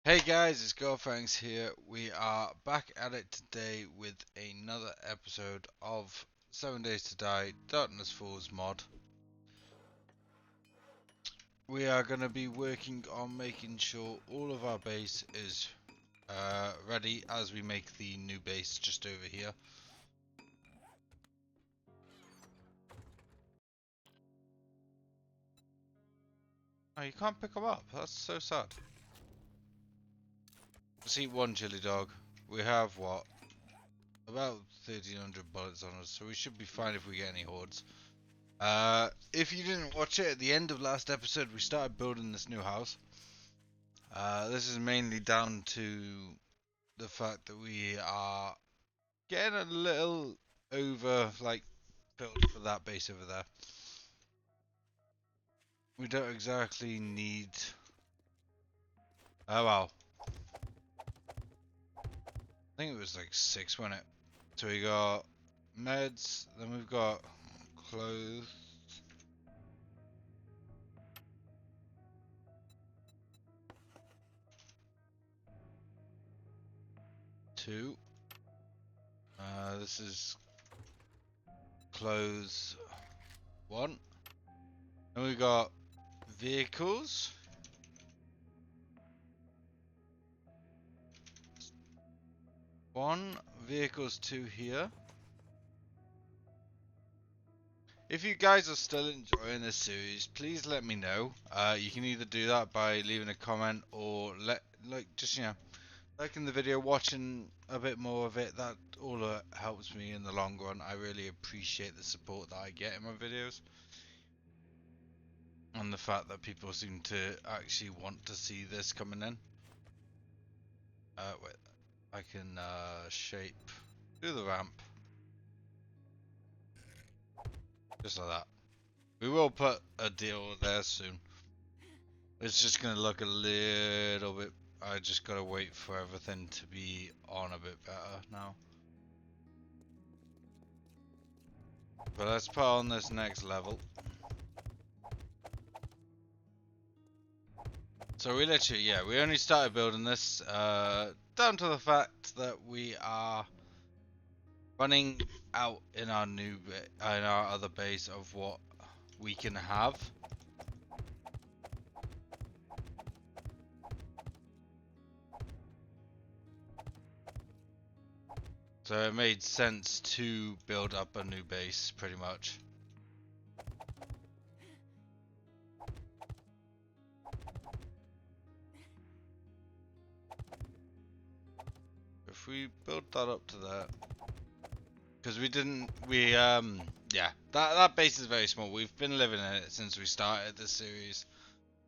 Hey guys, it's GoFangs here. We are back at it today with another episode of 7 Days to Die Darkness Falls mod. We are going to be working on making sure all of our base is ready as we make the new base just over here. Oh, you can't pick them up. That's so sad. Let's eat one chili dog. We have what? About 1300 bullets on us, so we should be fine if we get any hordes. If you didn't watch it, at the end of last episode we started building this new house. This is mainly down to the fact that we are getting a little over built for that base over there. We don't exactly need... Oh wow. I think it was like 6, wasn't it? So we got meds, then we've got clothes. Two. This is clothes 1. And we got vehicles. Vehicles 2 here. If you guys are still enjoying this series, please let me know. You can either do that by leaving a comment or liking the video, watching a bit more of it. That all helps me in the long run. I really appreciate the support that I get in my videos, and the fact that people seem to actually want to see this coming in. Wait, I can shape, do the ramp. Just like that. We will put a deal there soon. It's just going to look a little bit... I just got to wait for everything to be on a bit better now. But let's put on this next level. So we literally, yeah, we only started building this down to the fact that we are running out in our other base of what we can have. So it made sense to build up a new base, pretty much. If we build that up to that, because yeah, that base is very small. We've been living in it since we started this series.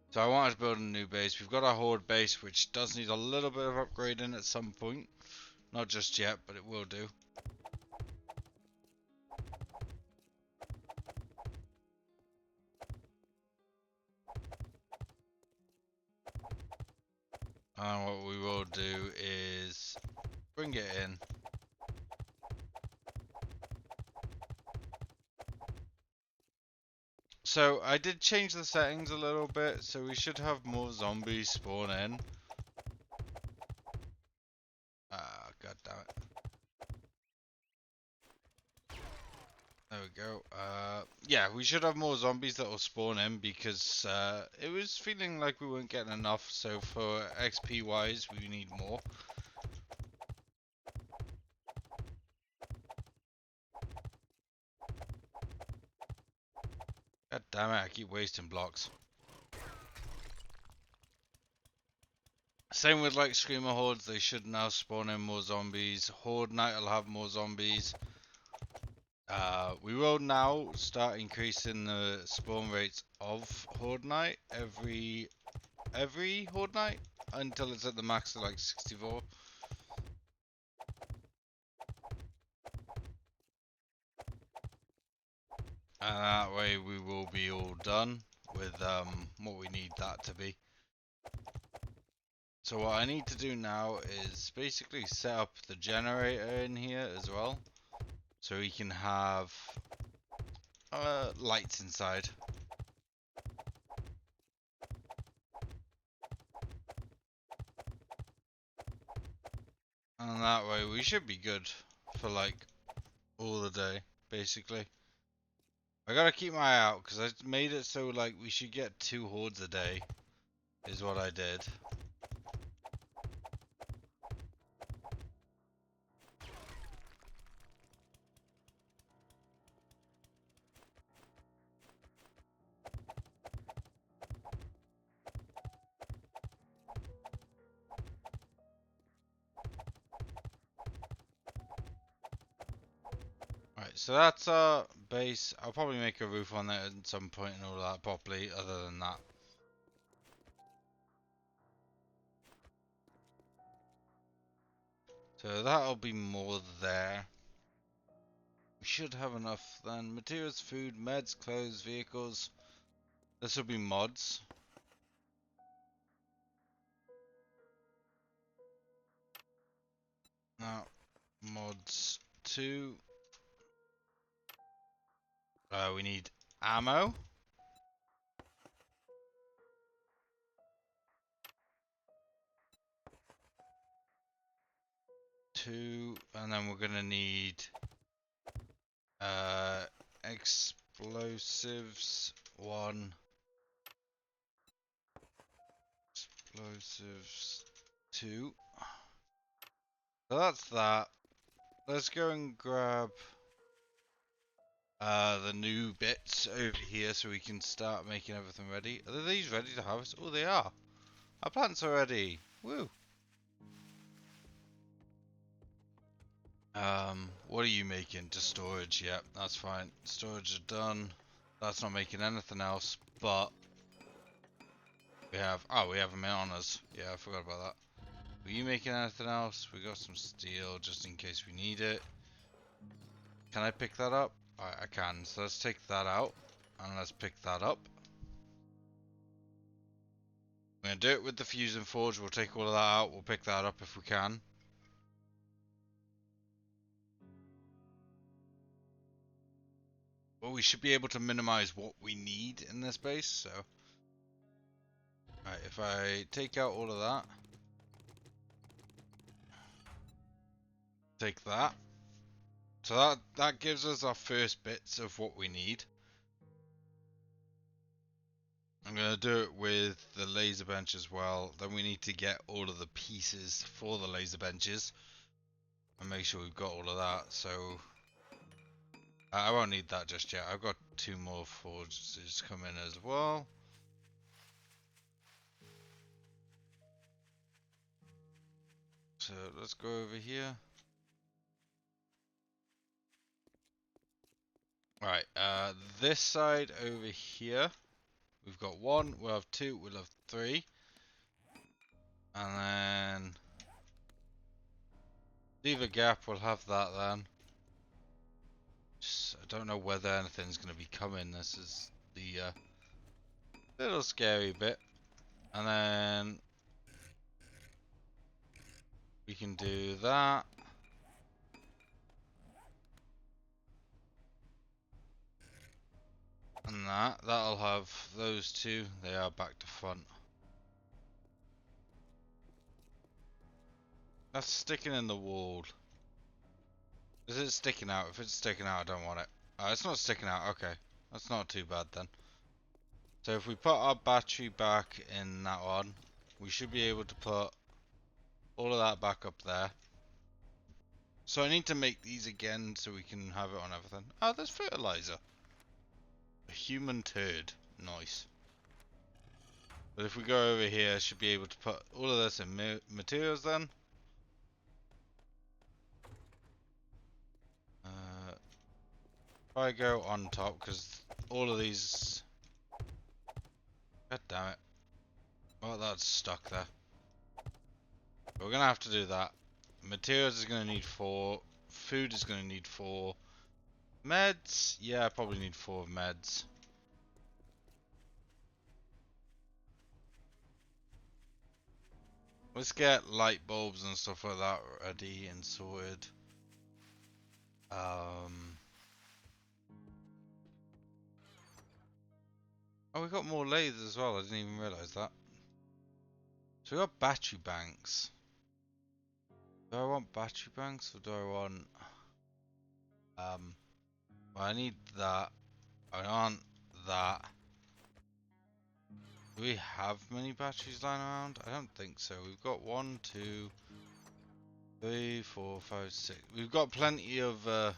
So I wanted to build a new base. We've got our horde base, which does need a little bit of upgrading at some point. Not just yet, but it will do. And what we will do is bring it in. So I did change the settings a little bit, so we should have more zombies spawn in. God damn it. There we go. Yeah, we should have more zombies that will spawn in because it was feeling like we weren't getting enough, so for XP wise we need more. God damn it, I keep wasting blocks. Same with like Screamer Hordes, they should now spawn in more zombies. Horde Night will have more zombies. We will now start increasing the spawn rates of Horde Night every Horde Night until it's at the max of like 64. And that way we will be all done with what we need that to be. So what I need to do now is basically set up the generator in here as well, so we can have lights inside. And that way we should be good for like all the day, basically. I gotta keep my eye out because I made it so like we should get 2 hordes a day, is what I did. Right, so that's our base. I'll probably make a roof on it at some point and all that properly, other than that. So that'll be more there. We should have enough then. Materials, food, meds, clothes, vehicles. This will be mods. Now, mods 2. We need ammo. 2, and then we're gonna need explosives 1, explosives 2. So that's that. Let's go and grab the new bits over here so we can start making everything ready. Are these ready to harvest? Oh, they are. Our plants are ready. Woo. What are you making? Just storage. Yep, that's fine. Storage are done. That's not making anything else, but we have a minute on us. Yeah, I forgot about that. Were you making anything else? We got some steel just in case we need it. Can I pick that up? I can. So let's take that out and let's pick that up. We're gonna do it with the fusion forge. We'll take all of that out. We'll pick that up if we can. But we should be able to minimize what we need in this base. So, right, if I take out all of that, take that. So that gives us our first bits of what we need. I'm going to do it with the laser bench as well. Then we need to get all of the pieces for the laser benches and make sure we've got all of that. So I won't need that just yet. I've got 2 more forges come in as well. So let's go over here. Right, this side over here, we've got 1, we'll have 2, we'll have 3. And then leave a gap, we'll have that then. Just, I don't know whether anything's going to be coming. This is the little scary bit. And then we can do that. And that'll have those 2. They are back to front. That's sticking in the wall. Is it sticking out? If it's sticking out, I don't want it. It's not sticking out. Okay. That's not too bad then. So if we put our battery back in that one, we should be able to put all of that back up there. So I need to make these again so we can have it on everything. Oh, there's fertilizer. A human turd. Nice. But if we go over here, I should be able to put all of this in materials then. If I go on top, because all of these... God damn it. Well, that's stuck there. But we're going to have to do that. Materials is going to need 4. Food is going to need 4. Meds? Yeah, I probably need 4 meds. Let's get light bulbs and stuff like that ready and sorted. Oh, we got more lathes as well. I didn't even realise that. So we got battery banks. Do I want battery banks or do I want well, I need that. I want that. Do we have many batteries lying around? I don't think so. We've got 1, 2, 3, 4, 5, 6. We've got plenty of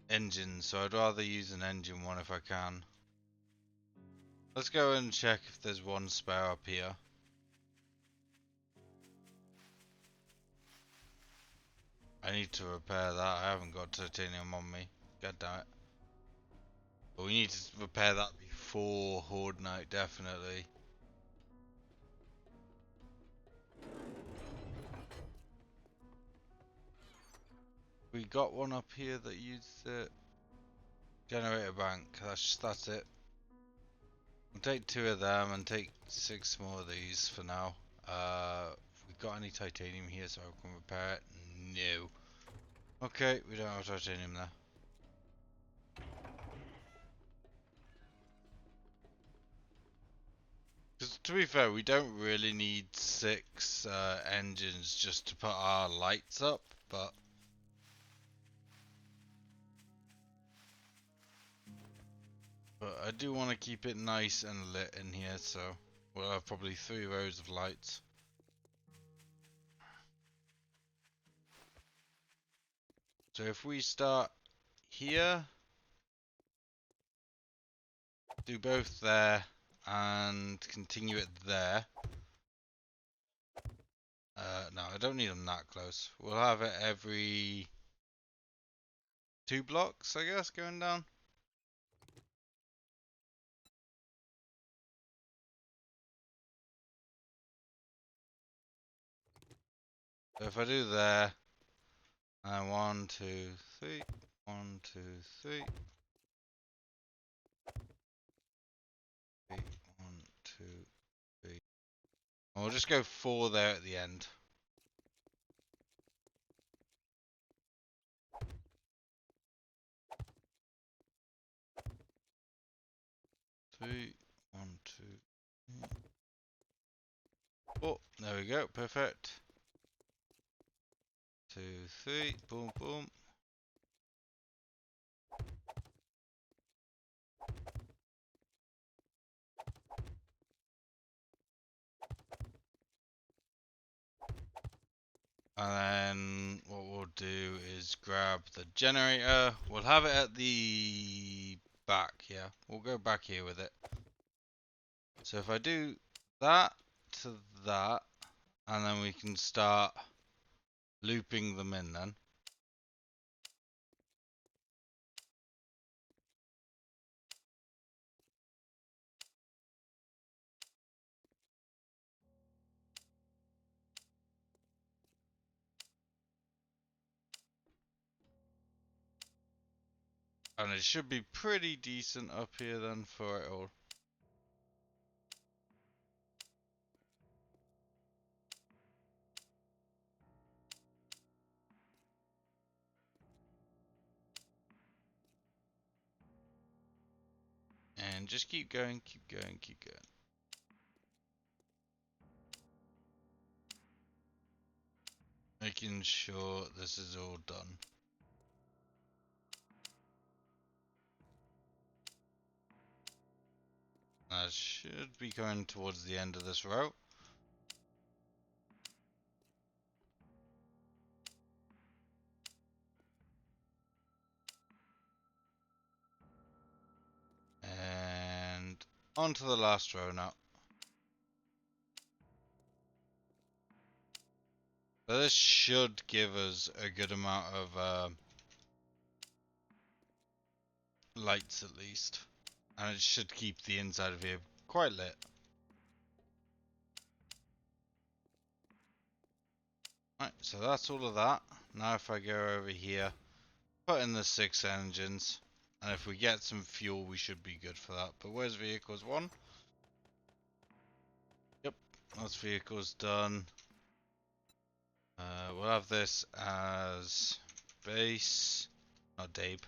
engines, so I'd rather use an engine one if I can. Let's go and check if there's one spare up here. I need to repair that. I haven't got titanium on me. God damn it. But we need to repair that before Horde Night, definitely. We got one up here that used the generator bank. That's it. We'll take 2 of them and take 6 more of these for now. We got any titanium here so I can repair it? No. Okay, we don't have titanium there. Because to be fair, we don't really need 6 engines just to put our lights up, but I do want to keep it nice and lit in here, so we'll have probably 3 rows of lights. So if we start here, do both there, and continue it there. No, I don't need them that close. We'll have it every 2 blocks, I guess, going down. So if I do there, and 1, 2, 3, 1, 2, 3, 1, 2, 3. And we'll just go 4 there at the end. 3, 1, 2, 4. There we go, perfect. 2, 3, boom, boom. And then what we'll do is grab the generator. We'll have it at the back, yeah. We'll go back here with it. So if I do that to that, and then we can start looping them in then. And it should be pretty decent up here then for it all. And just keep going, keep going, keep going. Making sure this is all done. That should be going towards the end of this row. And on to the last row now. So this should give us a good amount of lights at least. And it should keep the inside of here quite lit. Right, so that's all of that. Now if I go over here, put in the 6 engines, and if we get some fuel we should be good for that. But where's vehicles 1? Yep, that's vehicles done. We'll have this as base, not Dabe,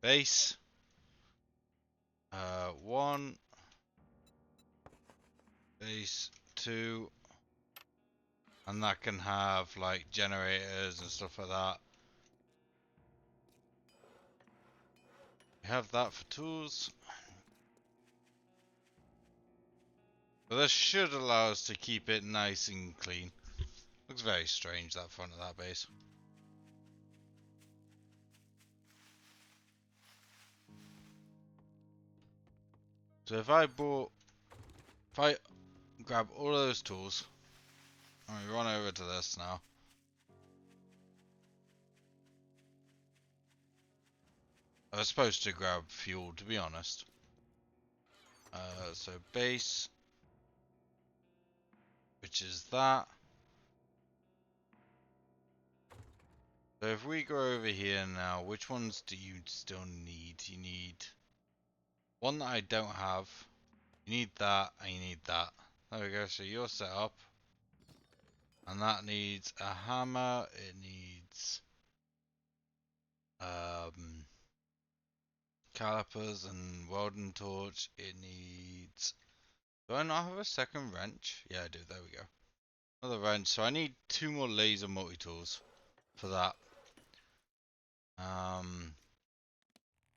base 1, base 2, And that can have like generators and stuff like that. We have that for tools. But this should allow us to keep it nice and clean. Looks very strange, that front of that base. So if I grab all those tools, and we run over to this now. I was supposed to grab fuel, to be honest. So base, which is that. So if we go over here now, which ones do you still need? You need one that I don't have. You need that, and you need that. There we go, so you're set up. And that needs a hammer, it needs calipers and welding torch, it needs... Do I not have a second wrench? Yeah, I do, there we go. Another wrench, so I need 2 more laser multi-tools for that.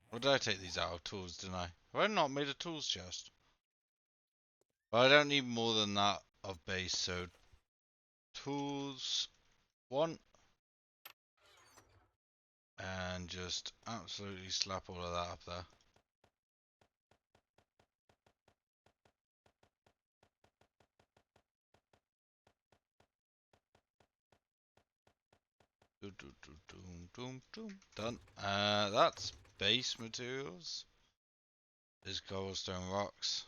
What did I take these out of? Tools, didn't I? Have I not made a tools chest? But I don't need more than that of base, so tools 1. And just absolutely slap all of that up there. Done. That's base materials. Is cobblestone rocks.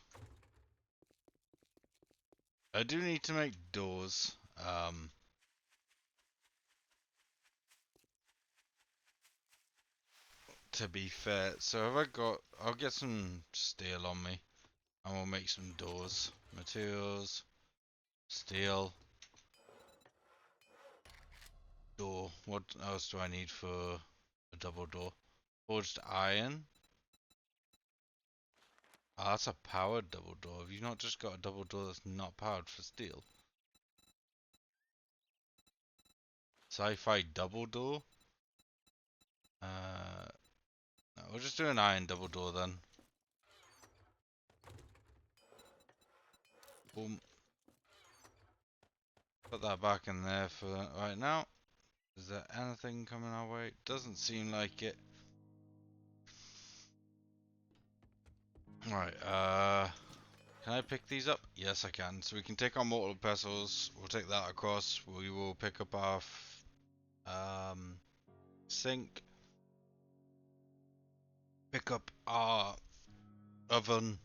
I do need to make doors. To be fair, so have I got? I'll get some steel on me, and we'll make some doors. Materials, steel, door. What else do I need for a double door? Forged iron. Ah, that's a powered double door. Have you not just got a double door that's not powered for steel? Sci-fi double door? No, we'll just do an iron double door then. Boom. Put that back in there for right now. Is there anything coming our way? Doesn't seem like it. Right, can I pick these up? Yes, I can. So we can take our mortal pestles. We'll take that across. We will pick up our sink. Pick up our oven.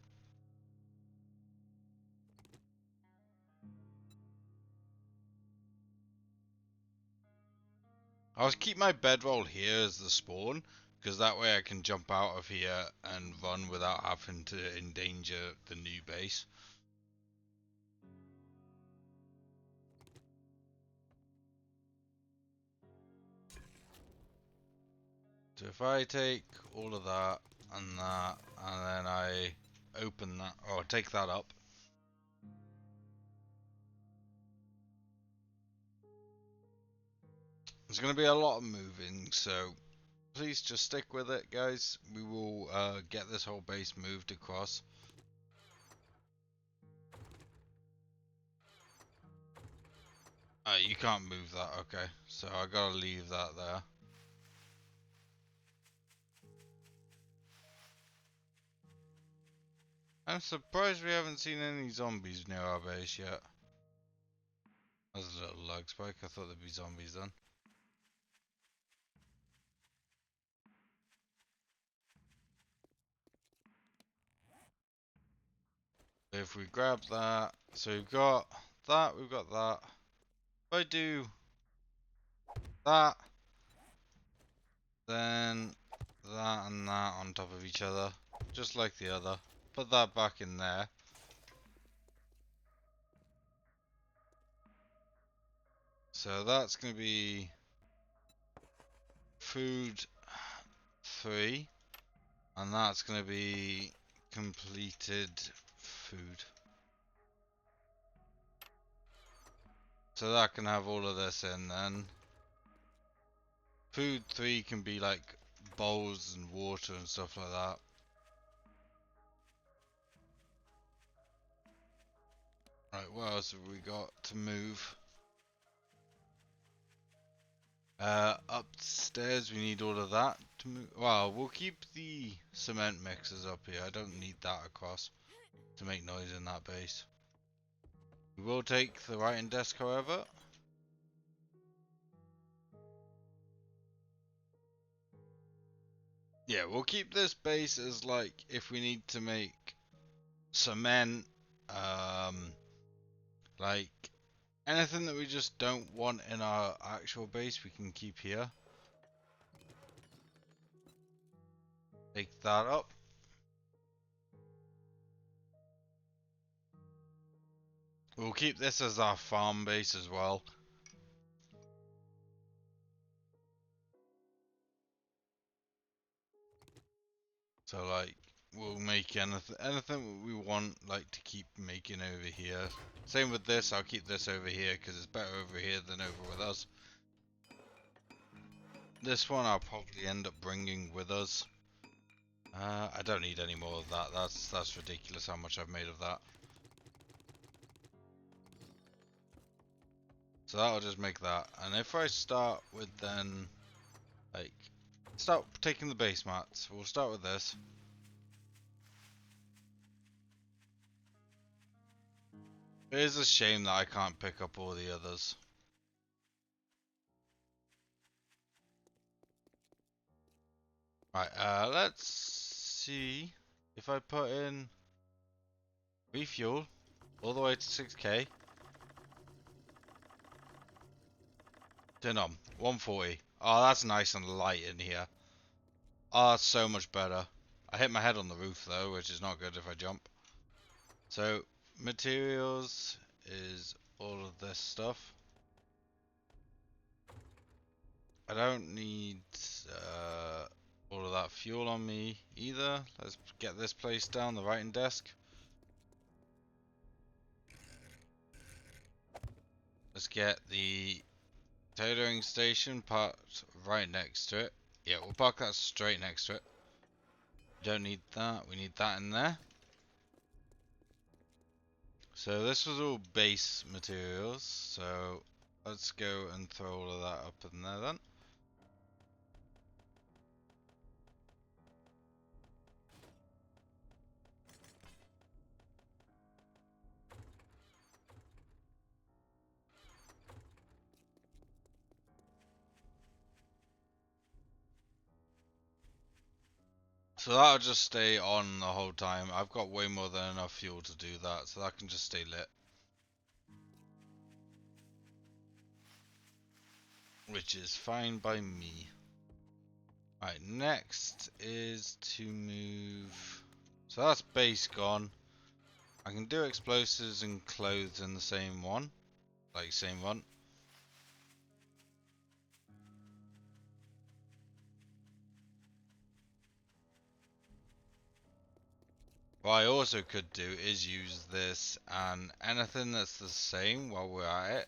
I'll keep my bedroll here as the spawn, because that way I can jump out of here and run without having to endanger the new base. So if I take all of that, and then I open that, or take that up. There's going to be a lot of moving, so please just stick with it, guys. We will get this whole base moved across. You can't move that, okay. So I gotta leave that there. I'm surprised we haven't seen any zombies near our base yet. That's a little lag spike. I thought there'd be zombies then. If we grab that, so we've got that, we've got that. If I do that, then that and that on top of each other, just like the other. Put that back in there. So that's going to be food 3, and that's going to be completed food. So that can have all of this in then. Food 3 can be like bowls and water and stuff like that. Right, what else have we got to move? Upstairs we need all of that to move. Well, we'll keep the cement mixers up here. I don't need that across to make noise in that base. We will take the writing desk, however. Yeah, we'll keep this base as like if we need to make cement, like anything that we just don't want in our actual base, we can keep here. Take that up. We'll keep this as our farm base as well. So like, we'll make anything we want like to keep making over here. Same with this, I'll keep this over here because it's better over here than over with us. This one I'll probably end up bringing with us. I don't need any more of that. That's ridiculous how much I've made of that. So that'll just make that. And if I start with then, like, start taking the base mats. We'll start with this. It is a shame that I can't pick up all the others. Right, let's see if I put in refuel all the way to 6k. Turn on 140. Oh, that's nice and light in here. Oh, that's so much better. I hit my head on the roof though, which is not good if I jump. So, materials is all of this stuff. I don't need all of that fuel on me either. Let's get this place down, the writing desk. Let's get the tailoring station parked right next to it. Yeah, we'll park that straight next to it. Don't need that, we need that in there. So this was all base materials, so let's go and throw all of that up in there then. So that'll just stay on the whole time. I've got way more than enough fuel to do that, so that can just stay lit. Which is fine by me. Right, next is to move. So that's base gone. I can do explosives and clothes in the same one. Like, same one. What I also could do is use this, and anything that's the same while we're at it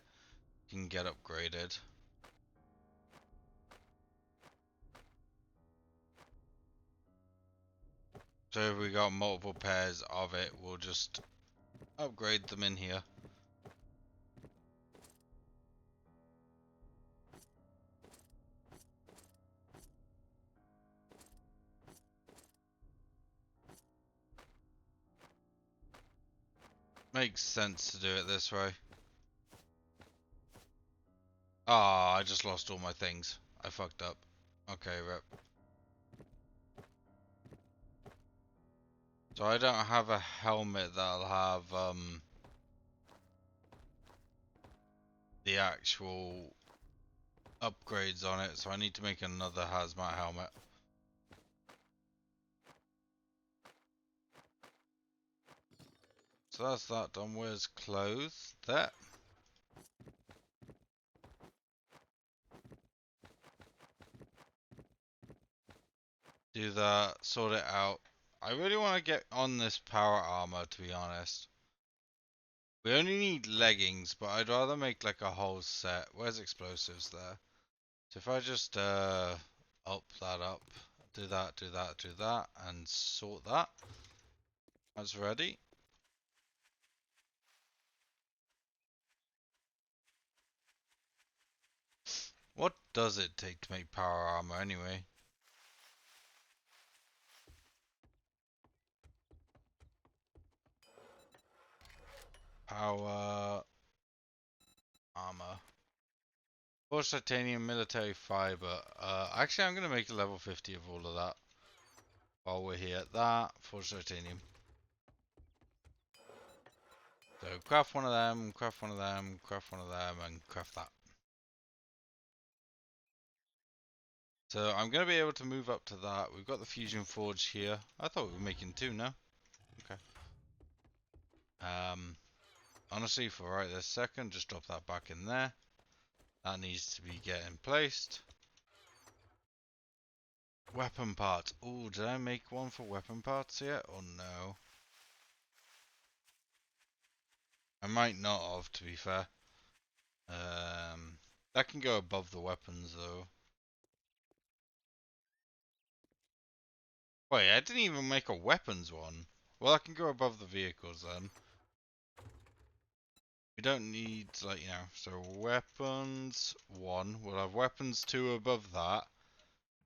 can get upgraded. So if we got multiple pairs of it, we'll just upgrade them in here. Makes sense to do it this way. Ah, I just lost all my things. I fucked up. Okay, rip. So I don't have a helmet that'll have the actual upgrades on it, so I need to make another hazmat helmet. So that's that done. Where's clothes? There. Do that, sort it out. I really want to get on this power armor, to be honest. We only need leggings, but I'd rather make like a whole set. Where's explosives there? So if I just up that up, do that, do that, do that, and sort that. That's ready. What does it take to make power armor anyway? Power armor. Forged titanium, military fiber. Actually, I'm going to make a level 50 of all of that. While we're here. That, forged titanium. So, craft one of them, craft one of them, craft one of them, and craft that. So, I'm going to be able to move up to that. We've got the fusion forge here. I thought we were making two now. Okay. Honestly, for right this second, just drop that back in there. That needs to be getting placed. Weapon parts. Oh, did I make one for weapon parts yet? Or no? I might not have, to be fair. That can go above the weapons, though. Wait, I didn't even make a weapons one. Well, I can go above the vehicles, then. We don't need, like, you know, so weapons 1. We'll have weapons 2 above that.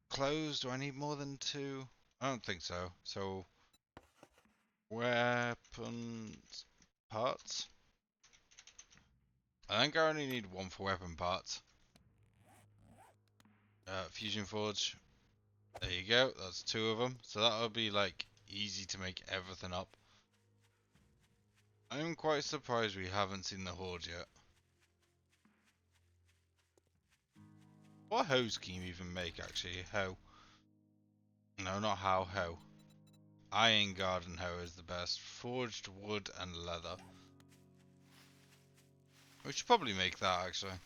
Clothes, do I need more than 2? I don't think so. So, weapons parts. I think I only need 1 for weapon parts. Fusion Forge. There you go, that's 2 of them. So that'll be, like, easy to make everything up. I'm quite surprised we haven't seen the Horde yet. What hose can you even make, actually? Hoe. No, not how, hoe. Iron garden hoe is the best. Forged wood and leather. We should probably make that, actually.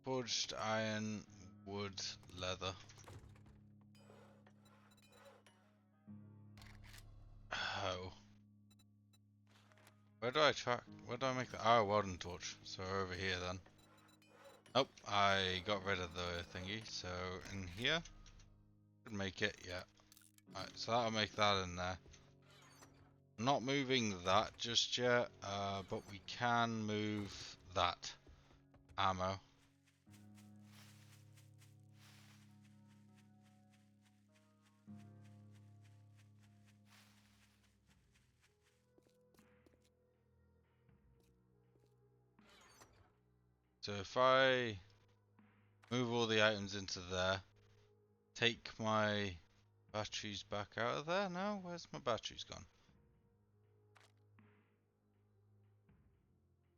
Forged iron, wood, leather. Hoe. Where do I track? Where do I make that? Oh, welding torch. So over here then. Oh, I got rid of the thingy. So in here. Should make it, yeah. Alright, so that'll make that in there. I'm not moving that just yet, but we can move that ammo. So if I move all the items into there, take my batteries back out of there. No, where's my batteries gone?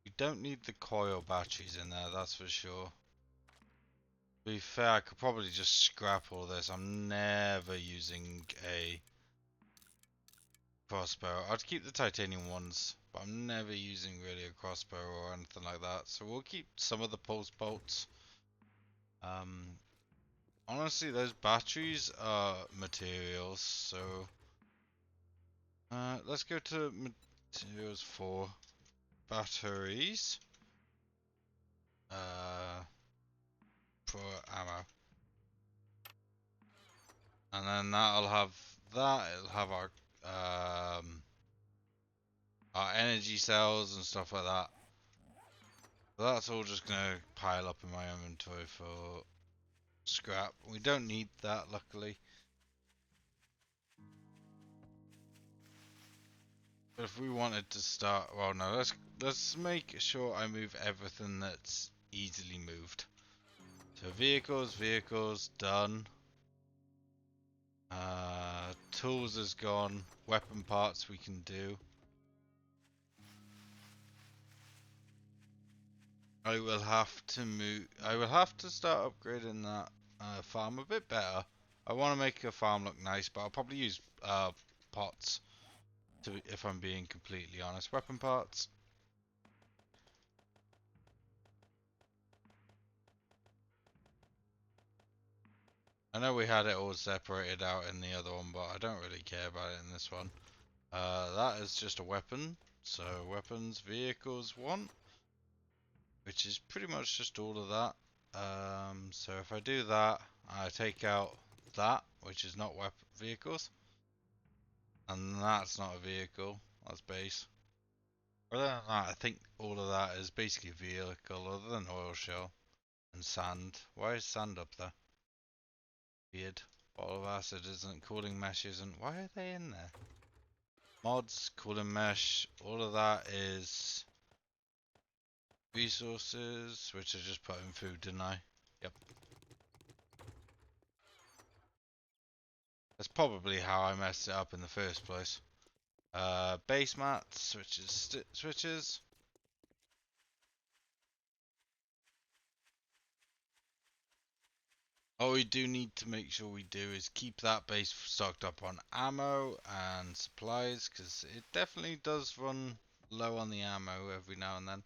We don't need the coil batteries in there, that's for sure. To be fair, I could probably just scrap all this. I'm never using a crossbow. I'd keep the titanium ones, but I'm never using really a crossbow or anything like that. So we'll keep some of the pulse bolts. Honestly, those batteries are materials, so let's go to materials for batteries. For ammo. And then that'll have that, it'll have our energy cells and stuff like that. So that's all just gonna pile up in my inventory for scrap. We don't need that, luckily. But if we wanted to start, well, no, let's make sure I move everything that's easily moved. So vehicles, done. Tools is gone. Weapon parts we can do. I will have to move. I will have to start upgrading that farm a bit better. I want to make a farm look nice, but I'll probably use pots. If I'm being completely honest, weapon parts. I know we had it all separated out in the other one, but I don't really care about it in this one. That is just a weapon. So weapons, vehicles, 1. Which is pretty much just all of that. So if I do that, I take out that, which is not vehicles. And that's not a vehicle, that's base. Other than that, I think all of that is basically a vehicle, other than oil shell and sand. Why is sand up there? Weird. Bottle of acid isn't, cooling mesh isn't. Why are they in there? Mods, cooling mesh, all of that is resources, which I just put in food, didn't I? Yep. That's probably how I messed it up in the first place. Base mats, which is switches. What we do need to make sure we do is keep that base stocked up on ammo and supplies, because it definitely does run low on the ammo every now and then.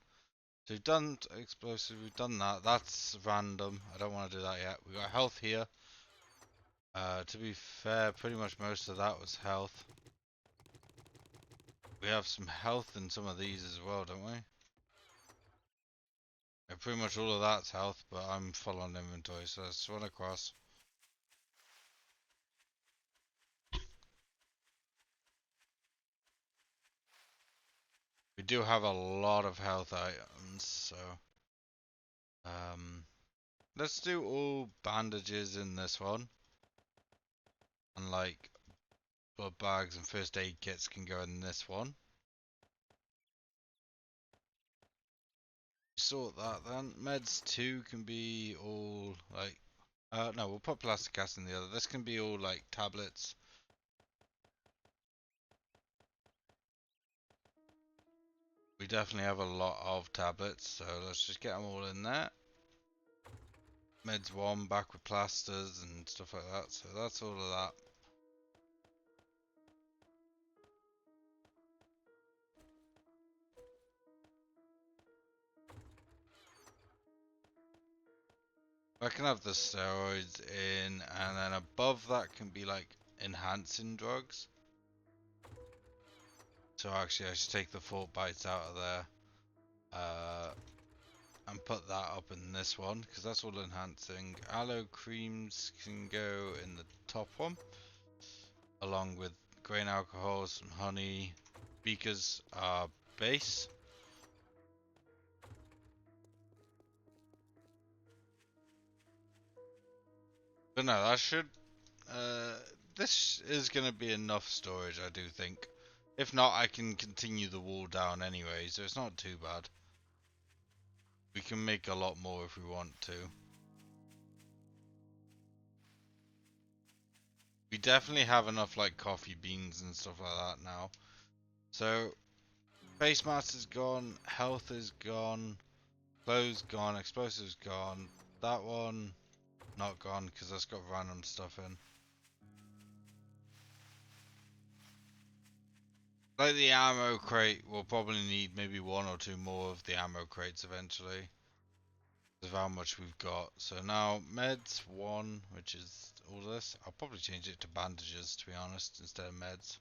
So we've done explosive, we've done that. That's random. I don't want to do that yet. We got health here. To be fair, pretty much most of that was health. We have some health in some of these as well, don't we? Yeah, pretty much all of that's health, but I'm full on inventory, so let's run across. We do have a lot of health items, so let's do all bandages in this one, and like blood bags and first aid kits can go in this one. Sort that then. Meds 2 can be all like, no, we'll put plastic acid in the other. This can be all like tablets. We definitely have a lot of tablets, so let's just get them all in there. Meds 1 back with plasters and stuff like that, so that's all of that. I can have the steroids in, and then above that can be like enhancing drugs. So actually I should take the Fort Bites out of there and put that up in this one, because that's all enhancing. Aloe creams can go in the top one, along with grain alcohol, some honey. Beakers are base. But no, that should this is going to be enough storage, I do think. If not, I can continue the wall down anyway, so it's not too bad. We can make a lot more if we want to. We definitely have enough like coffee beans and stuff like that now. So, base mass is gone, health is gone, clothes gone, explosives gone. That one, not gone because that's got random stuff in. Like the ammo crate, we'll probably need maybe 1 or 2 more of the ammo crates eventually. Of how much we've got. So now meds 1, which is all this. I'll probably change it to bandages, to be honest, instead of meds.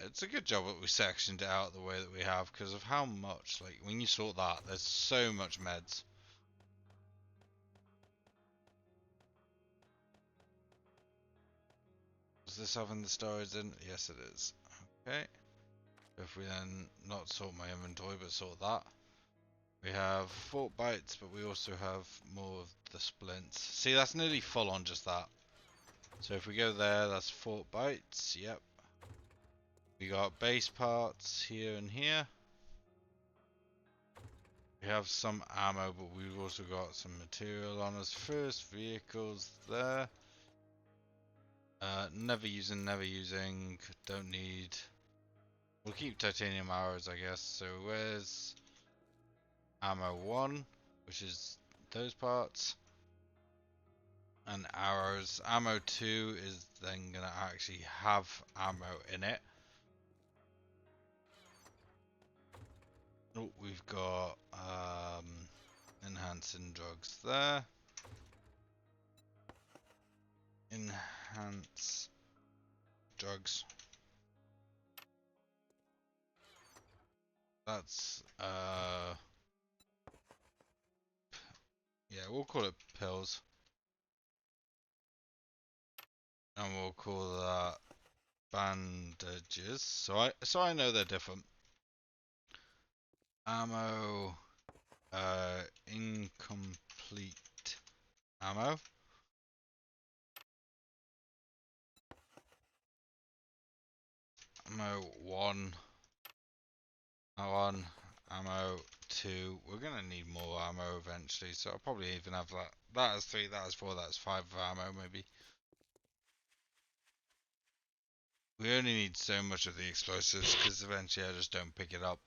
It's a good job that we sectioned it out the way that we have, because of how much, like, when you sort that, there's so much meds. Is this having the storage in? Yes, it is. Okay. If we then not sort my inventory, but sort that. We have Fort Bites, but we also have more of the splints. See, that's nearly full on just that. So if we go there, that's Fort Bites, yep. We got base parts here and here. We have some ammo, but we've also got some material on us. First vehicles there. Never using, never using. Don't need. We'll keep titanium arrows, I guess. So where's ammo 1, which is those parts. And arrows. Ammo 2 is then gonna actually have ammo in it. Oh, we've got enhancing drugs there. Enhance drugs. That's yeah, we'll call it pills. And we'll call that bandages. So I know they're different. Ammo, incomplete ammo. Ammo 1. Ammo 1. Ammo 2. We're gonna need more ammo eventually, so I'll probably even have that. That is 3, that is 4, that's 5 of ammo maybe. We only need so much of the explosives because eventually I just don't pick it up.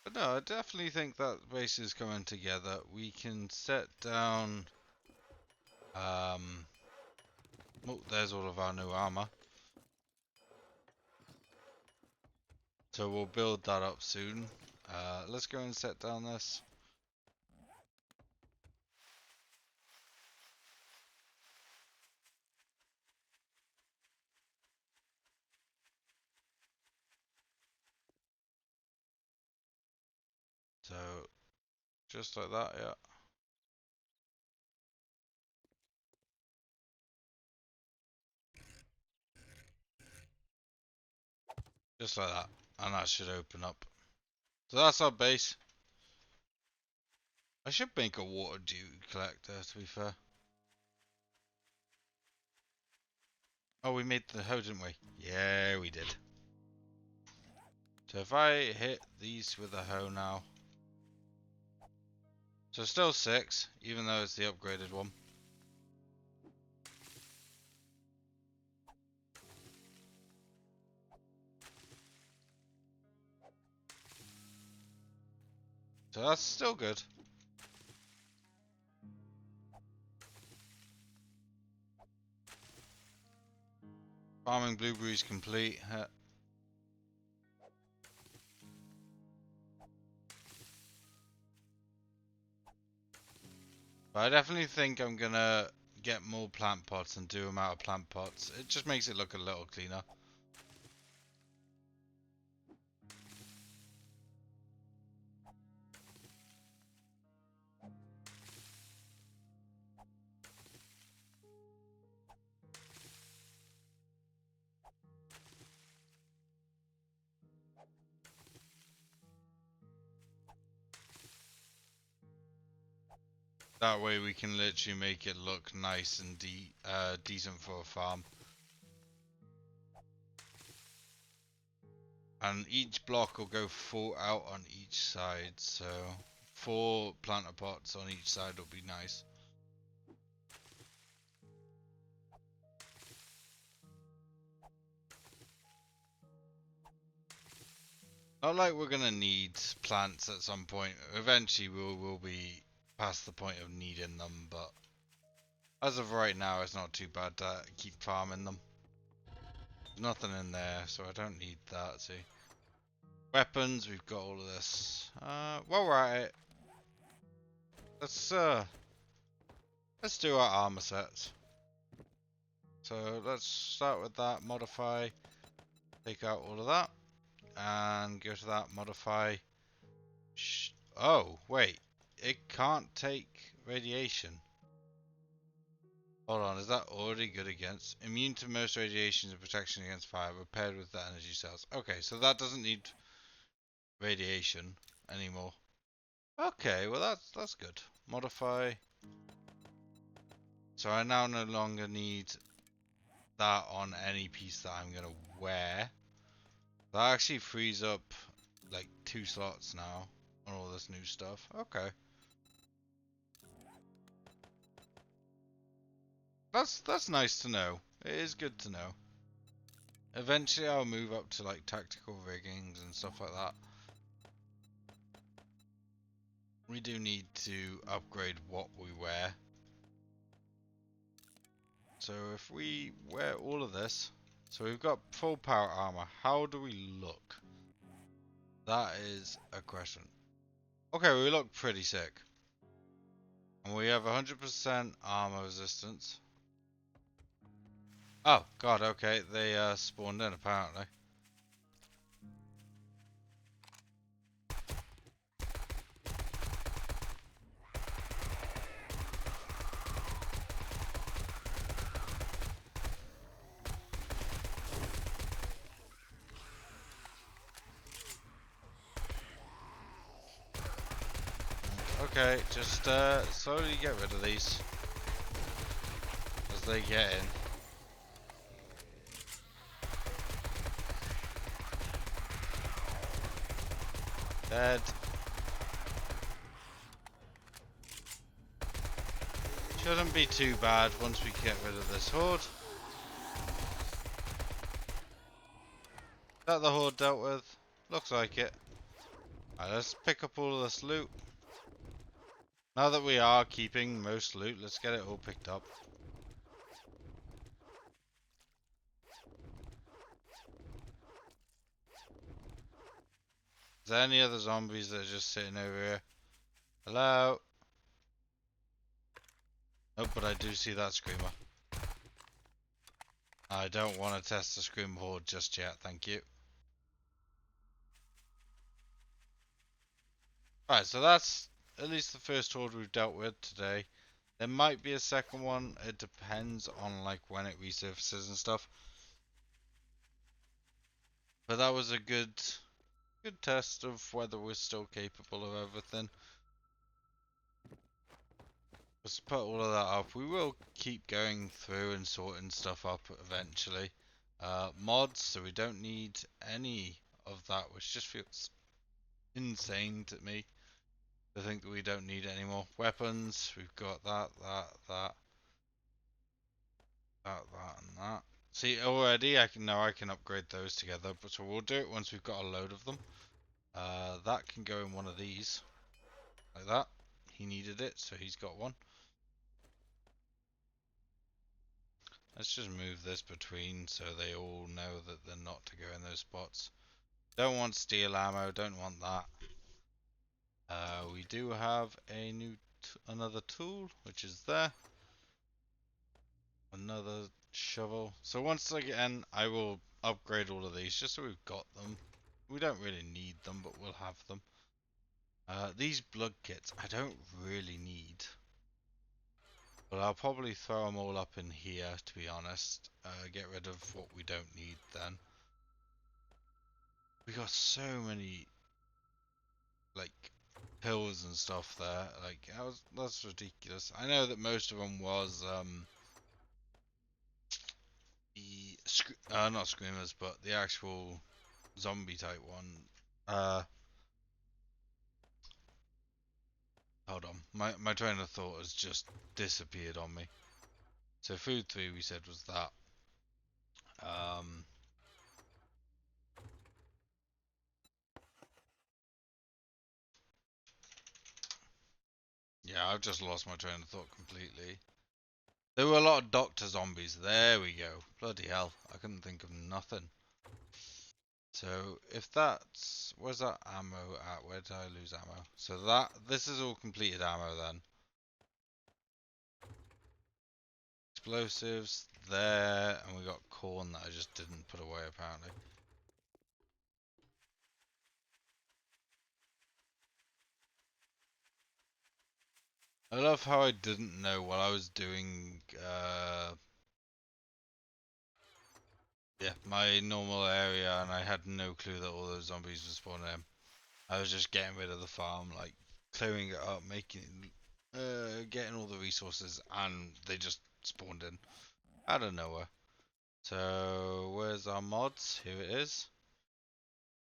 But no, I definitely think that base is coming together. We can set down. Oh, there's all of our new armor. So we'll build that up soon. Let's go and set down this. So just like that, yeah. Just like that. And that should open up. So that's our base. I should make a water dew collector, to be fair. Oh, we made the hoe, didn't we? Yeah, we did. So if I hit these with a hoe now. So still 6, even though it's the upgraded one. So that's still good. Farming blueberries complete. But I definitely think I'm gonna get more plant pots and do them out of plant pots. It just makes it look a little cleaner. That way we can literally make it look nice and decent for a farm. And each block will go 4 out on each side, so 4 planter pots on each side will be nice. Not like we're gonna need plants at some point. Eventually we'll be past the point of needing them, but as of right now it's not too bad to keep farming them. There's nothing in there, so I don't need that, see. Weapons, we've got all of this. While we're at it, let's do our armor sets. So let's start with that, modify, take out all of that, and go to that, modify. Oh, wait, it can't take radiation. Hold on, is that already good against? Immune to most radiations and protection against fire, repaired with the energy cells. Okay, so that doesn't need radiation anymore. Okay, well that's good. Modify. So I now no longer need that on any piece that I'm gonna wear. That actually frees up like 2 slots now on all this new stuff. Okay. That's nice to know. It is good to know. Eventually I'll move up to like tactical riggings and stuff like that. We do need to upgrade what we wear. So if we wear all of this, so we've got full power armor. How do we look? That is a question. Okay, we look pretty sick. And we have 100% armor resistance. Oh, God, okay. They spawned in, apparently. Okay, just slowly get rid of these as they get in. Dead. Shouldn't be too bad once we get rid of this horde. Is that the horde dealt with? Looks like it. Alright, let's pick up all of this loot. Now that we are keeping most loot, let's get it all picked up. Is there any other zombies that are just sitting over here? Hello? Oh, but I do see that screamer. I don't want to test the scream horde just yet, thank you. Alright, so that's at least the first horde we've dealt with today. There might be a second one, it depends on like when it resurfaces and stuff. But that was a good test of whether we're still capable of everything. Let's put all of that up. We will keep going through and sorting stuff up eventually. Mods, so we don't need any of that, which just feels insane to me. I think that we don't need any more weapons. We've got that, that, and that. See, already I can upgrade those together, but so we'll do it once we've got a load of them. That can go in one of these, like that. He needed it, so he's got one. Let's just move this between so they all know that they're not to go in those spots. Don't want steel ammo, don't want that. We do have a another tool, which is there. Another shovel. So once again, I will upgrade all of these just so we've got them. We don't really need them, but we'll have them. These blood kits, I don't really need. But I'll probably throw them all up in here, to be honest. Get rid of what we don't need then. We got so many, like, pills and stuff there. Like, that's ridiculous. I know that most of them was, not screamers, but the actual zombie type one. Hold on. My train of thought has just disappeared on me. So food 3 we said was that. Yeah, I've just lost my train of thought completely. There were a lot of doctor zombies. There we go. Bloody hell. I couldn't think of nothing. So if that's... Where's that ammo at? Where did I lose ammo? So this is all completed ammo then. Explosives there, and we got corn that I just didn't put away apparently. I love how I didn't know while I was doing yeah, my normal area, and I had no clue that all those zombies were spawning in. I was just getting rid of the farm, like clearing it up, getting all the resources, and they just spawned in out of nowhere. So where's our mods? Here it is.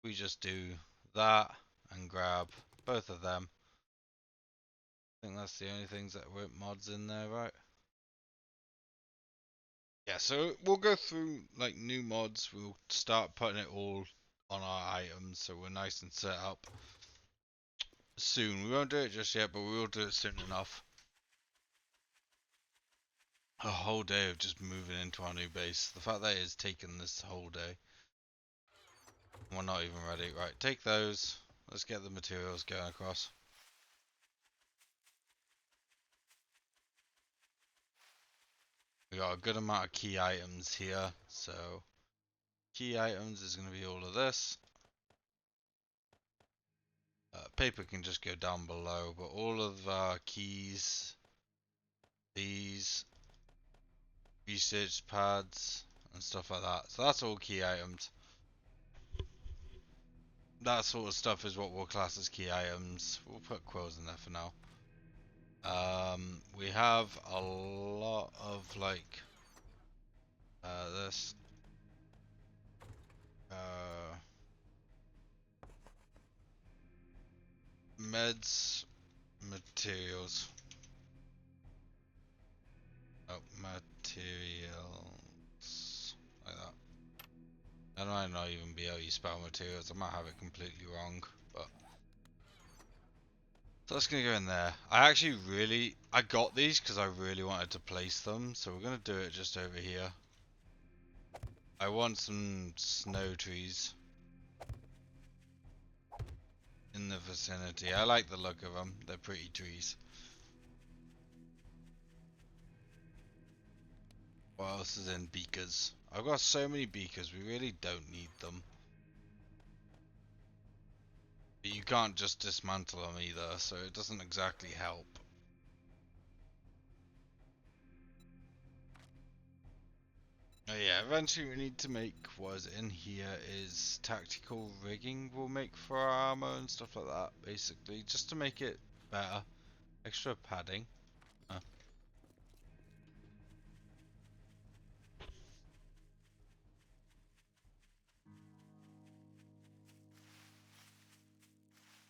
We just do that and grab both of them. I think that's the only things that weren't mods in there, right? Yeah, so we'll go through like new mods. We'll start putting it all on our items so we're nice and set up soon. We won't do it just yet, but we will do it soon enough. A whole day of just moving into our new base. The fact that it has taken this whole day. We're not even ready. Right, take those. Let's get the materials going across. got a good amount of key items here. So key items is going to be all of this. Paper can just go down below, but all of our keys, these research pads and stuff like that. So that's all key items. That sort of stuff is what we'll class as key items. We'll put quills in there for now. We have a lot of like this meds, materials. Oh, materials like that. I might not even be able to spell materials. I might have it completely wrong, but so that's gonna go in there. I got these because I really wanted to place them, so we're gonna do it just over here. I want some snow trees in the vicinity. I like the look of them. They're pretty trees. What else is in beakers? I've got so many beakers, we really don't need them. But you can't just dismantle them either, so it doesn't exactly help. Oh yeah, eventually we need to make what is in here is tactical rigging we'll make for our armor and stuff like that, basically, just to make it better. Extra padding.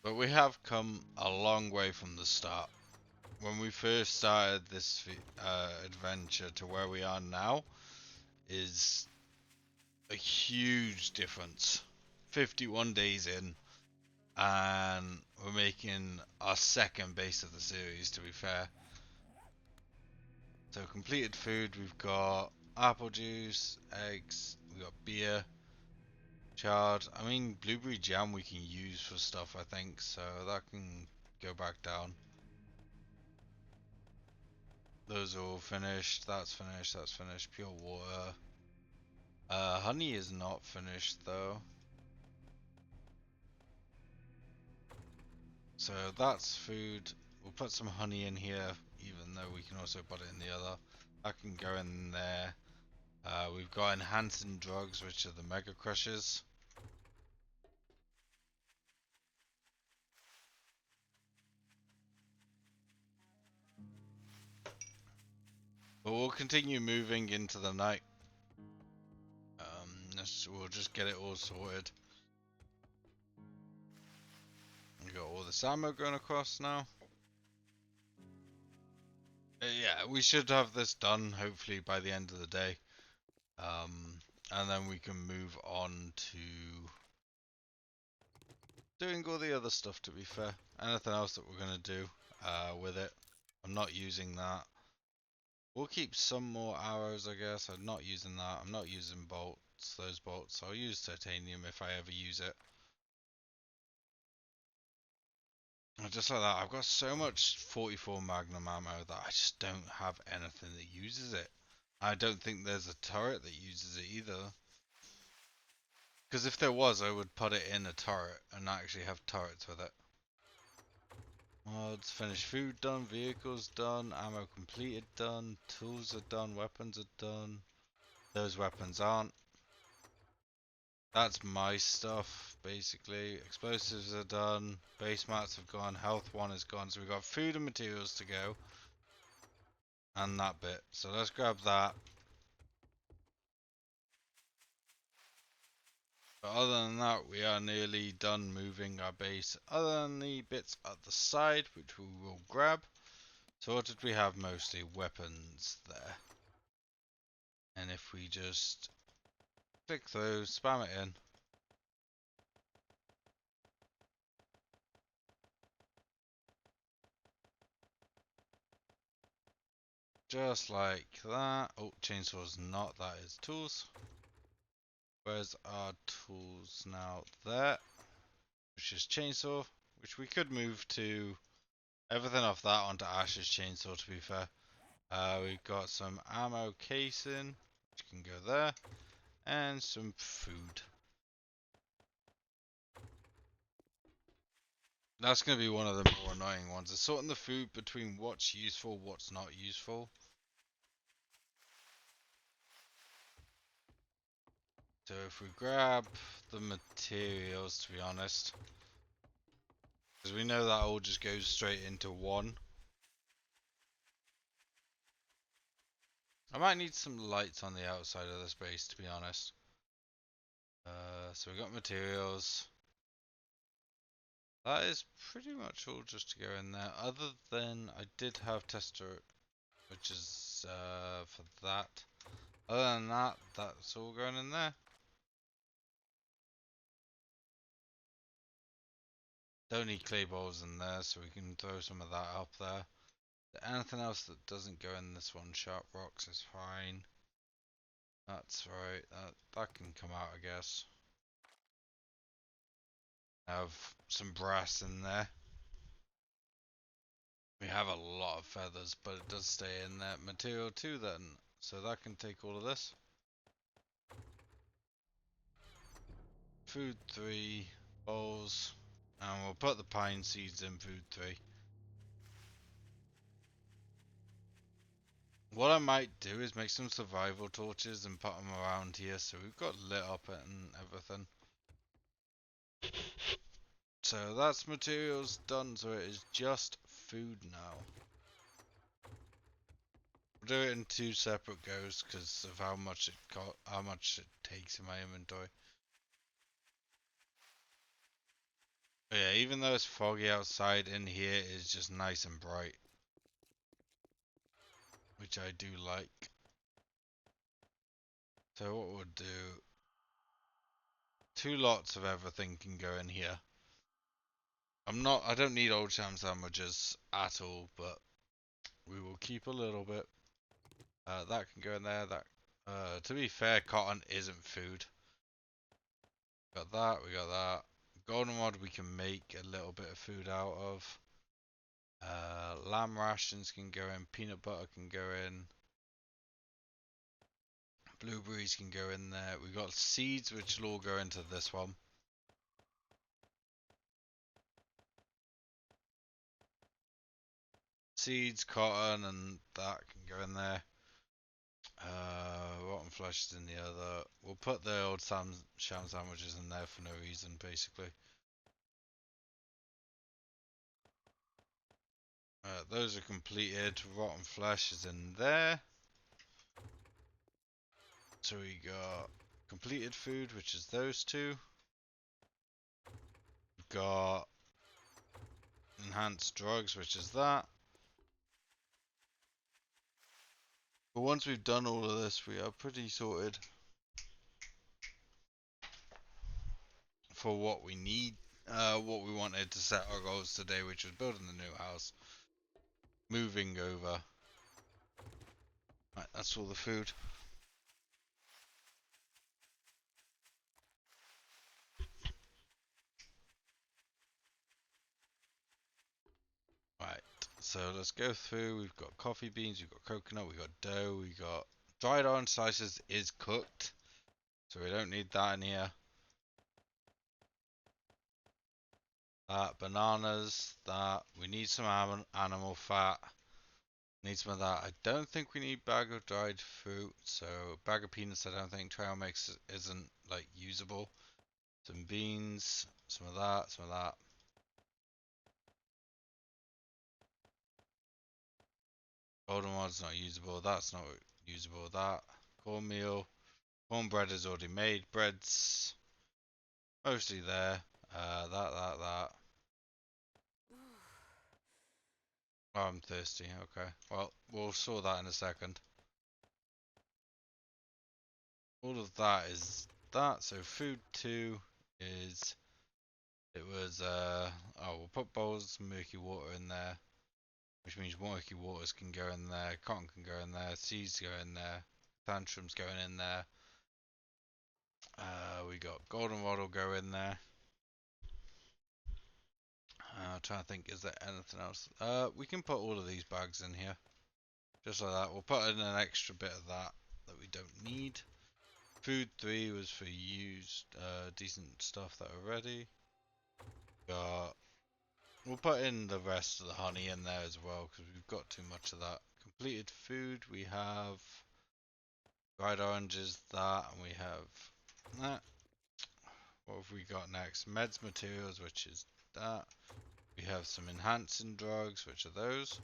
But we have come a long way from the start. When we first started this adventure to where we are now is a huge difference. 51 days in, and we're making our second base of the series, to be fair. So completed food, we've got apple juice, eggs, we've got beer, chard. I mean, blueberry jam we can use for stuff, I think, so that can go back down. Those are all finished, that's finished, that's finished. Pure water. Honey is not finished though. So that's food. We'll put some honey in here, even though we can also put it in the other. That can go in there. We've got enhancing drugs, which are the mega crushes. But we'll continue moving into the night. We'll just get it all sorted. We got all this ammo going across now. Yeah, we should have this done hopefully by the end of the day. And then we can move on to doing all the other stuff, to be fair. Anything else that we're going to do with it. I'm not using that. We'll keep some more arrows, I guess. I'm not using that. I'm not using bolts, those bolts. I'll use titanium if I ever use it. And just like that, I've got so much 44 Magnum ammo that I just don't have anything that uses it. I don't think there's a turret that uses it either. Because if there was, I would put it in a turret and actually have turrets with it. Mods, finished food done, vehicles done, ammo completed done, tools are done, weapons are done. Those weapons aren't. That's my stuff, basically. Explosives are done, base mats have gone, health 1 is gone, so we've got food and materials to go. And that bit. So let's grab that. But other than that, we are nearly done moving our base. Other than the bits at the side, which we will grab. So what did we have mostly? Weapons there. And if we just click those, spam it in. Just like that. Oh, chainsaw's not, that is tools. Where's our tools now? There. Which is chainsaw, which we could move to everything off that onto Ash's chainsaw, to be fair. We've got some ammo casing, which can go there, and some food. That's going to be one of the more annoying ones. It's sorting the food between what's useful, what's not useful. So if we grab the materials, to be honest, because we know that all just goes straight into one. I might need some lights on the outside of this base, to be honest. So we got materials. That is pretty much all just to go in there. Other than I did have tester, which is for that. Other than that, that's all going in there. Don't need clay balls in there, so we can throw some of that up there. Anything else that doesn't go in this one, sharp rocks is fine. That's right, that can come out, I guess. Have some brass in there. We have a lot of feathers, but it does stay in there. Material 2 then, so that can take all of this. Food 3, bowls, and we'll put the pine seeds in food 3. What I might do is make some survival torches and put them around here so we've got lit up and everything. So that's materials done, so it is just food now. We'll do it in 2 separate goes because of how much it takes in my inventory. But yeah, even though it's foggy outside, in here is just nice and bright, which I do like. So what we'll do, 2 lots of everything can go in here. I don't need old sham sandwiches at all, but we will keep a little bit. That can go in there. To be fair, cotton isn't food. Got that, we got that. Goldenrod we can make a little bit of food out of. Lamb rations can go in, peanut butter can go in. Blueberries can go in there. We got seeds which will all go into this one. Seeds, cotton, and that can go in there. Rotten flesh is in the other. We'll put the old sham sandwiches in there for no reason, basically. Those are completed. Rotten flesh is in there. So we got completed food, which is those 2. We've got enhanced drugs, which is that. But once we've done all of this, we are pretty sorted for what we need, what we wanted to set our goals today, which was building the new house, moving over. Right, that's all the food. Right, so let's go through. We've got coffee beans, we've got coconut, we've got dough, we got dried orange slices is cooked, so we don't need that in here. That bananas, that we need some animal fat. Need some of that. I don't think we need bag of dried fruit, so bag of peanuts I don't think trail mix isn't like usable. Some beans, some of that, some of that. Goldenrod's not usable, that's not usable, that. Cornmeal. Cornbread is already made. Bread's mostly there. That. Oh, I'm thirsty, okay. Well, we'll sort that in a second. All of that is that, so food 2 is, it was, we'll put bowls of murky water in there, which means murky waters can go in there, cotton can go in there, seeds go in there, tantrums going in there. We got goldenrod will go in there. I'm trying to think, is there anything else? We can put all of these bags in here. Just like that. We'll put in an extra bit of that we don't need. Food 3 was for used decent stuff that are ready. We'll put in the rest of the honey in there as well because we've got too much of that. Completed food, we have dried oranges, that, and we have that. What have we got next? Meds materials, which is that. We have some enhancing drugs, which are those.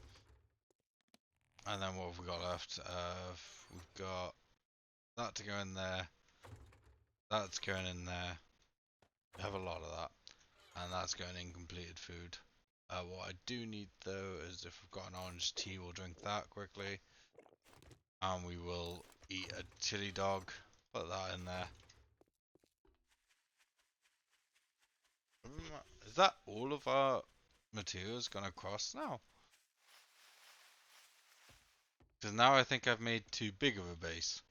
And then what have we got left? We've got that to go in there. That's going in there. We have a lot of that. And that's going in completed food. What I do need though is if we've got an orange tea, we'll drink that quickly. And we will eat a chili dog. Put that in there. Is that all of our materials gone across now? Because now I think I've made too big of a base.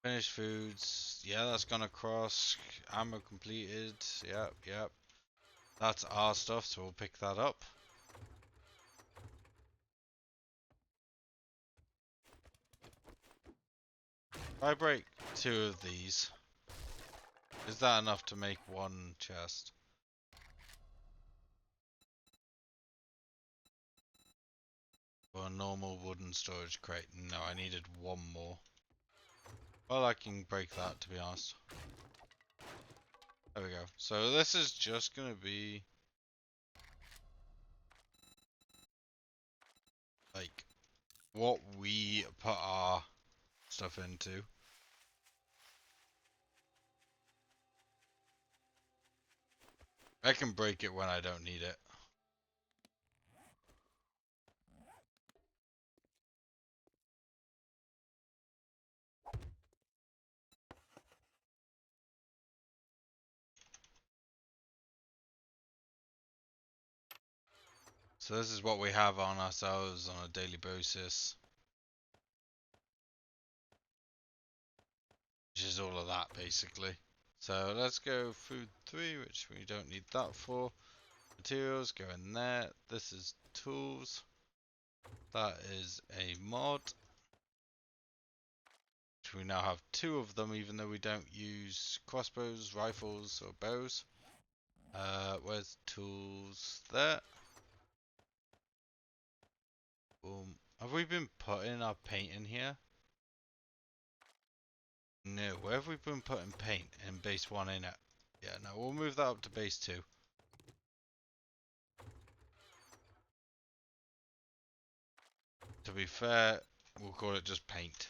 Finished foods. Yeah, that's gone across. Ammo completed. Yep, yep. That's our stuff, so we'll pick that up. If I break 2 of these, is that enough to make 1 chest? For a normal wooden storage crate? No, I needed 1 more. Well, I can break that, to be honest. There we go. So this is just gonna be like what we put our stuff into. I can break it when I don't need it. So this is what we have on ourselves on a daily basis. Which is all of that basically. So let's go food 3, which we don't need that for. Materials go in there. This is tools. That is a mod. Which we now have 2 of them, even though we don't use crossbows, rifles, or bows. Where's tools? There. Boom. Have we been putting our paint in here? No. Where have we been putting paint in base 1 in it? Yeah, no, we'll move that up to base 2. To be fair, we'll call it just paint.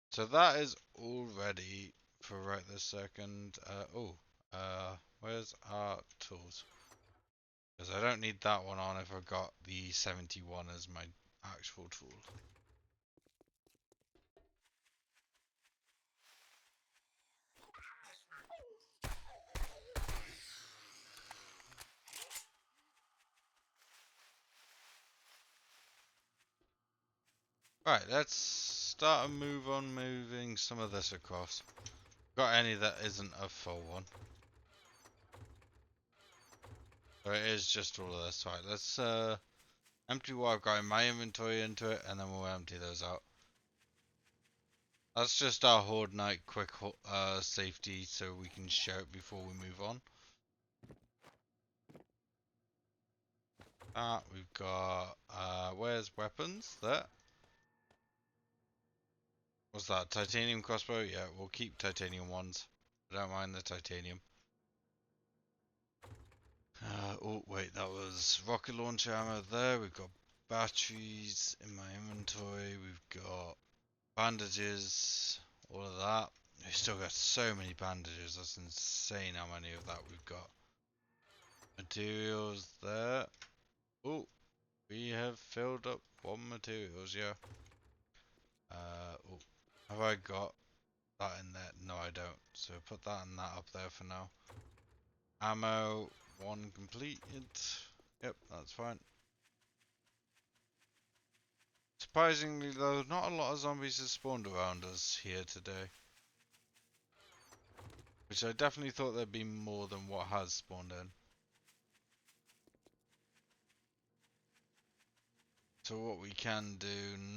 So that is all ready for right this second. Where's our tools? Because I don't need that one on if I've got the 71 as my actual tool. Right, let's start a move on moving some of this across. Got any that isn't a full one? Or it is just all of this. Right, let's empty what I've got in my inventory into it, and then we'll empty those out. That's just our Horde Night quick safety, so we can share it before we move on. We've got, where's weapons? There. What's that? Titanium crossbow? Yeah, we'll keep titanium ones. I don't mind the titanium. Oh, wait, that was rocket launcher ammo there. We've got batteries in my inventory. We've got bandages, all of that. We've still got so many bandages. That's insane how many of that we've got. Materials there. Oh, we have filled up 1 materials, yeah. Oh, have I got that in there? No, I don't. So put that and that up there for now. Ammo, 1 completed. Yep, that's fine. Surprisingly though, not a lot of zombies have spawned around us here today. Which I definitely thought there'd be more than what has spawned in. So what we can do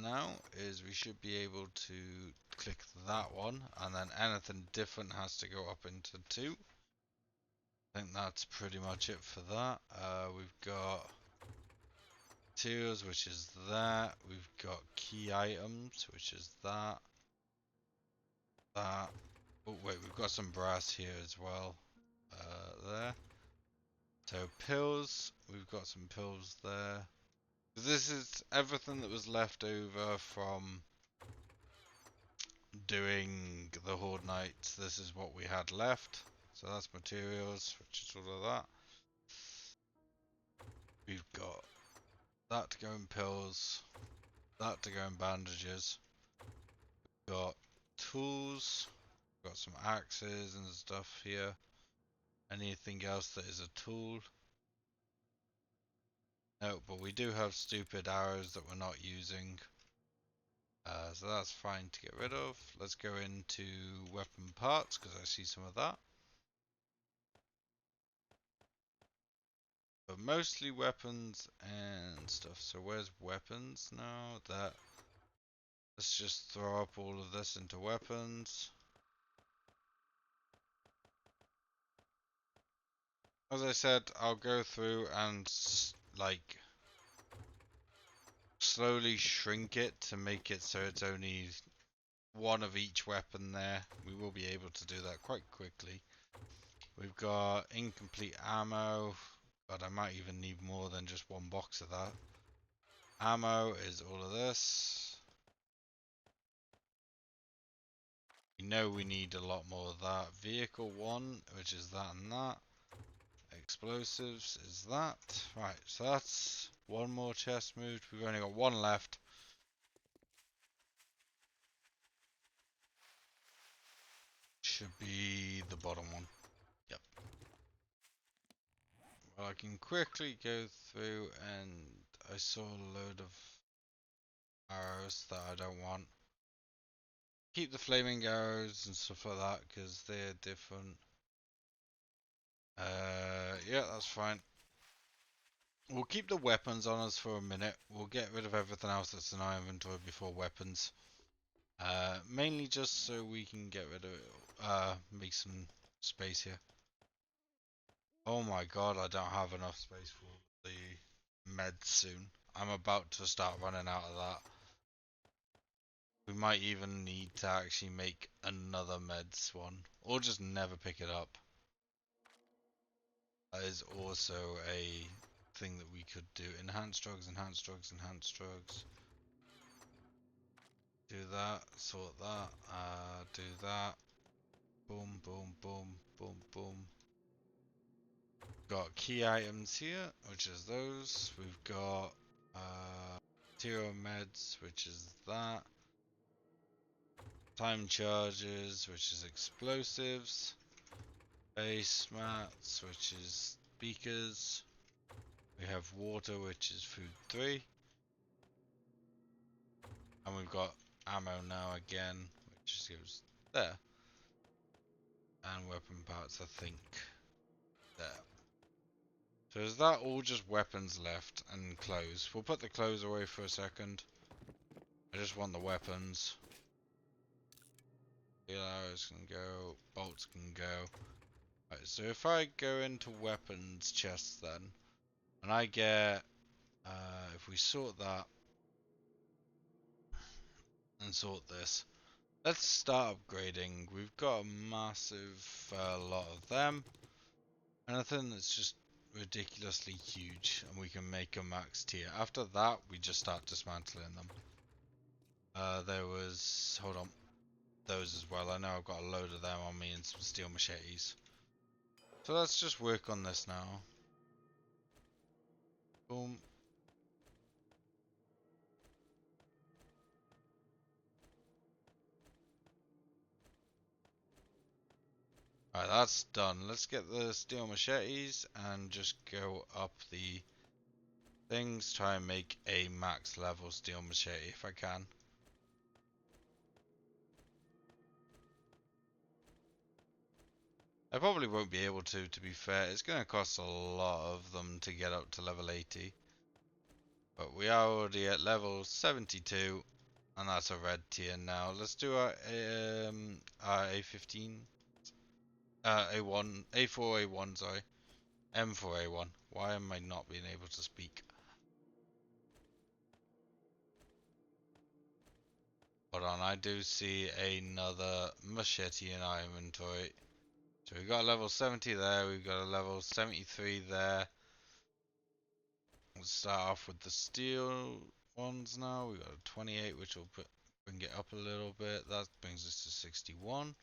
now is we should be able to click that one, and then anything different has to go up into 2. I think that's pretty much it for that. We've got materials, which is that. We've got key items, which is that. That. Oh wait, we've got some brass here as well. There. So pills, we've got some pills there. This is everything that was left over from doing the Horde Nights. This is what we had left. So that's materials, which is all of that. We've got that to go in pills, that to go in bandages. We've got tools, we've got some axes and stuff here. Anything else that is a tool? No, but we do have stupid arrows that we're not using. So that's fine to get rid of. Let's go into weapon parts because I see some of that. But mostly weapons and stuff. So where's weapons now? That. Let's just throw up all of this into weapons. As I said, I'll go through and like slowly shrink it to make it so it's only one of each weapon there. We will be able to do that quite quickly. We've got incomplete ammo, but I might even need more than just one box of that. Ammo is all of this. We know we need a lot more of that. Vehicle 1, which is that and that. Explosives is that. Right, so that's one more chest moved. We've only got one left. Should be the bottom one. Yep. Well, I can quickly go through, and I saw a load of arrows that I don't want. Keep the flaming arrows and stuff like that because they're different. Yeah, that's fine. We'll keep the weapons on us for a minute. We'll get rid of everything else that's in our inventory before weapons. Mainly just so we can get rid of it, make some space here. Oh my god, I don't have enough space for the meds soon. I'm about to start running out of that. We might even need to actually make another meds one, or just never pick it up. That is also a thing that we could do. Enhanced drugs, enhanced drugs, enhanced drugs. Do that, sort that, do that. Boom, boom, boom, boom, boom. Got key items here, which is those. We've got material meds, which is that. Time charges, which is explosives. Base mats, which is beakers. We have water, which is food 3. And we've got ammo now again, which just goes there. And weapon parts, I think, there. So is that all just weapons left and clothes? We'll put the clothes away for a second. I just want the weapons. Steel arrows can go, bolts can go. Right, so if I go into weapons chests then, and I get, if we sort that, and sort this, let's start upgrading. We've got a massive lot of them. Anything that's just ridiculously huge, and we can make a max tier. After that, we just start dismantling them. There was, hold on, those as well. I know I've got a load of them on me and some steel machetes. So let's just work on this now. Boom. Alright, that's done. Let's get the steel machetes and just go up the things. Try and make a max level steel machete if I can. I probably won't be able to be fair. It's going to cost a lot of them to get up to level 80. But we are already at level 72, and that's a red tier now. Let's do our A15, A1, A4, A1, sorry, M4, A1. Why am I not being able to speak? Hold on, I do see another machete in our inventory. So we got a level 70 there, we've got a level 73 there. Let's start off with the steel ones now. We got a 28, which will bring it up a little bit. That brings us to 61,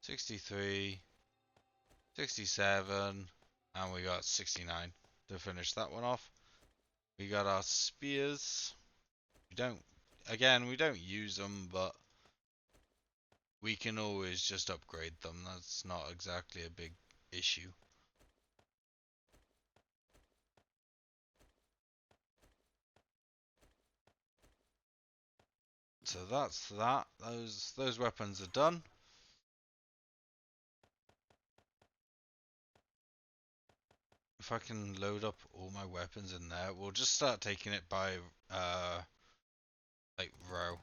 63, 67, and we got 69 to finish that one off. We got our spears. We don't use them, but we can always just upgrade them. That's not exactly a big issue. So that's that. Those weapons are done. If I can load up all my weapons in there, we'll just start taking it by like row.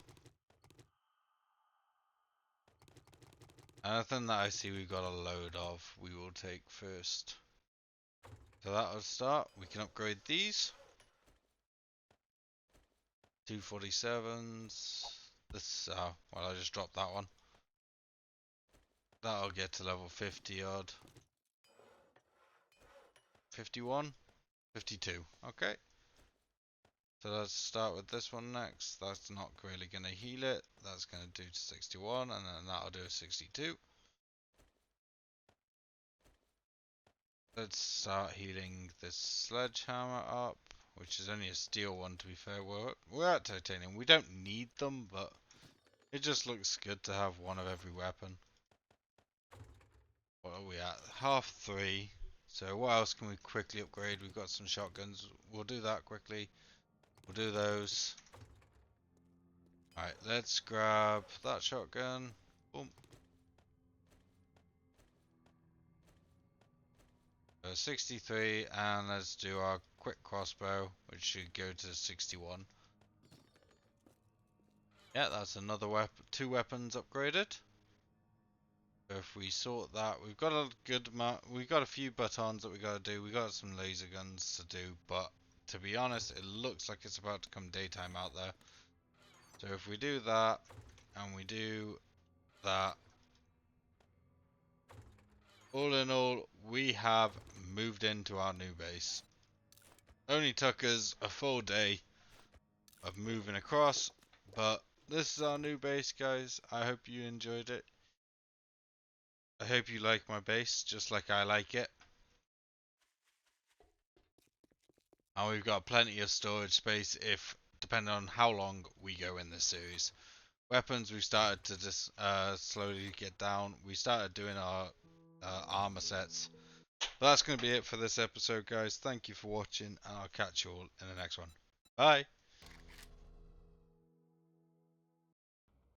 Anything that I see we've got a load of, we will take first. So that'll start. We can upgrade these. 247s. This, well, I just dropped that one. That'll get to level 50 odd. 51? 52. Okay. So let's start with this one next. That's not really going to heal it. That's going to do to 61, and then that'll do a 62. Let's start healing this sledgehammer up, which is only a steel one to be fair. We're at titanium. We don't need them, but it just looks good to have one of every weapon. What are we at? Half 3. So what else can we quickly upgrade? We've got some shotguns. We'll do that quickly. We'll do those. Alright, let's grab that shotgun. Boom. 63, and let's do our quick crossbow, which should go to 61. Yeah, that's another weapon, 2 weapons upgraded. So if we sort that, we've got a good we've got a few buttons that we got to do. We got some laser guns to do, but to be honest, it looks like it's about to come daytime out there. So if we do that, and we do that, all in all, we have moved into our new base. Only took us a full day of moving across, but this is our new base, guys. I hope you enjoyed it. I hope you like my base, just like I like it. And we've got plenty of storage space if, depending on how long we go in this series. Weapons, we started to just slowly get down. We started doing our armor sets. But that's going to be it for this episode, guys. Thank you for watching, and I'll catch you all in the next one. Bye!